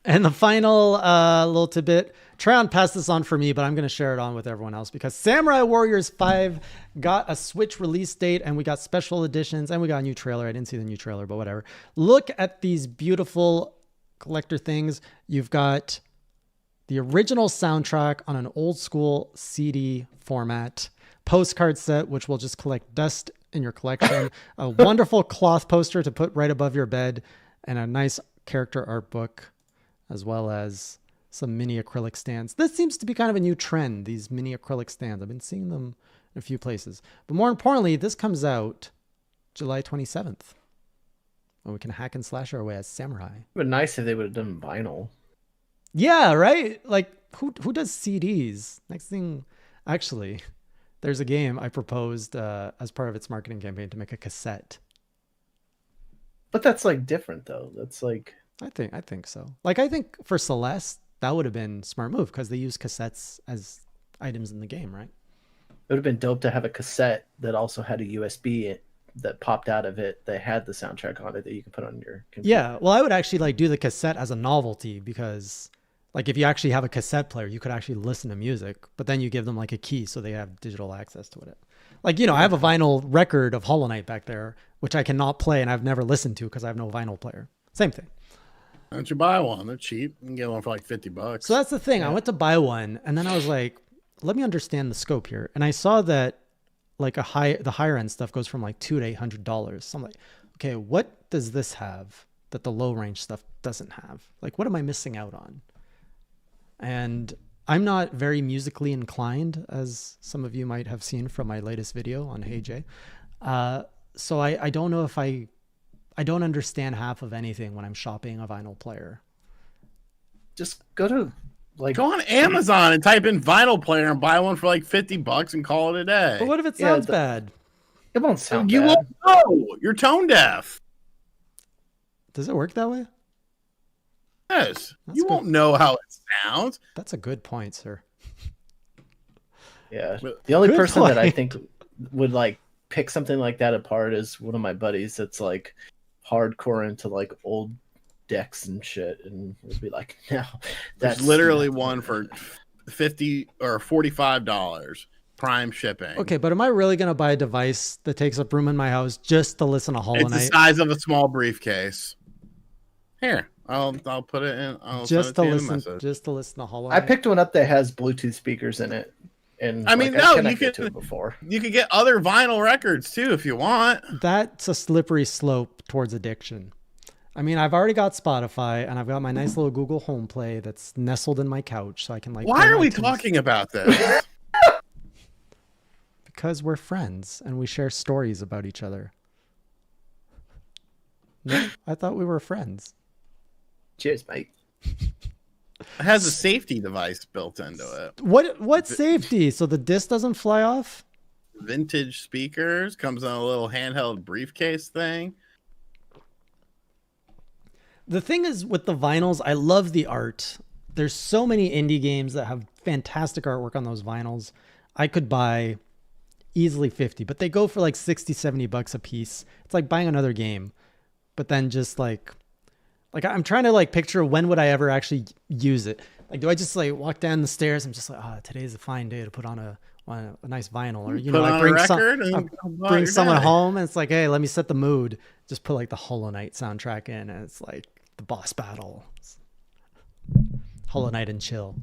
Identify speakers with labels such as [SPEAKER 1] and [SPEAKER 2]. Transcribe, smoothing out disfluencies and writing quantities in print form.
[SPEAKER 1] And the final little tidbit, Treon passed this on for me, but I'm going to share it on with everyone else because Samurai Warriors 5 got a Switch release date and we got special editions and we got a new trailer. I didn't see the new trailer, but whatever. Look at these beautiful collector things. You've got the original soundtrack on an old school CD format, postcard set, which will just collect dust in your collection, a wonderful cloth poster to put right above your bed, and a nice character art book, as well as some mini acrylic stands. This seems to be kind of a new trend, these mini acrylic stands. I've been seeing them in a few places. But more importantly, this comes out July 27th. And we can hack and slash our way as samurai.
[SPEAKER 2] It would be nice if they would have done vinyl.
[SPEAKER 1] Yeah, right? Like, who does CDs? Next thing, actually, there's a game I proposed as part of its marketing campaign to make a cassette.
[SPEAKER 2] But that's like different though. That's like...
[SPEAKER 1] I think so. Like, I think for Celeste, that would have been a smart move because they use cassettes as items in the game, right?
[SPEAKER 2] It would have been dope to have a cassette that also had a USB that popped out of it that had the soundtrack on it that you can put on your computer.
[SPEAKER 1] Yeah, well, I would actually like do the cassette as a novelty because like if you actually have a cassette player, you could actually listen to music, but then you give them like a key so they have digital access to it. Like, you know, I have a vinyl record of Hollow Knight back there, which I cannot play and I've never listened to because I have no vinyl player. Same thing.
[SPEAKER 3] Why don't you buy one? They're cheap. You can get one for like $50.
[SPEAKER 1] So that's the thing. Yeah. I went to buy one and then I was like, let me understand the scope here. And I saw that like the higher end stuff goes from like $200 to $800. So I'm like, okay, what does this have that the low range stuff doesn't have? Like, what am I missing out on? And I'm not very musically inclined, as some of you might have seen from my latest video on Hey Jay. So I don't know if I don't understand half of anything when I'm shopping a vinyl player.
[SPEAKER 2] Just go
[SPEAKER 3] on Amazon and type in vinyl player and buy one for like $50 and call it a day.
[SPEAKER 1] But what if it sounds bad?
[SPEAKER 2] It won't sound
[SPEAKER 3] you
[SPEAKER 2] bad.
[SPEAKER 3] won't know. You're tone deaf.
[SPEAKER 1] Does it work that way?
[SPEAKER 3] Yes. You won't know how it sounds.
[SPEAKER 1] That's a good point, sir.
[SPEAKER 2] Yeah. The only person that I think would like pick something like that apart is one of my buddies that's like hardcore into like old decks and shit, and would be like, no,
[SPEAKER 3] that's literally one for $50 or $45 prime shipping.
[SPEAKER 1] Okay, but am I really gonna buy a device that takes up room in my house just to listen to Hollow Knight?
[SPEAKER 3] It's the size of a small briefcase. Here, I'll put it in.
[SPEAKER 1] Just to listen to Hollow Knight.
[SPEAKER 2] I picked one up that has Bluetooth speakers in it. And
[SPEAKER 3] I mean,
[SPEAKER 2] like,
[SPEAKER 3] no, you could get other vinyl records too if you want.
[SPEAKER 1] That's a slippery slope towards addiction. I mean, I've already got Spotify and I've got my nice little Google Home Play that's nestled in my couch, so I can like.
[SPEAKER 3] Why are we talking about this?
[SPEAKER 1] Because we're friends and we share stories about each other. No, I thought we were friends.
[SPEAKER 2] Cheers, mate.
[SPEAKER 3] It has a safety device built into it.
[SPEAKER 1] What safety? So the disc doesn't fly off?
[SPEAKER 3] Vintage speakers, comes on a little handheld briefcase thing.
[SPEAKER 1] The thing is with the vinyls, I love the art. There's so many indie games that have fantastic artwork on those vinyls. I could buy easily 50, but they go for like 60, 70 bucks a piece. It's like buying another game, but then just like I'm trying to like picture when would I ever actually use it? Like, do I just like walk down the stairs? I'm just like, today's a fine day to put on a nice vinyl, or, you know, like bring someone home and it's like, hey, let me set the mood. Just put like the Hollow Knight soundtrack in and it's like the boss battle. Hollow Knight and chill.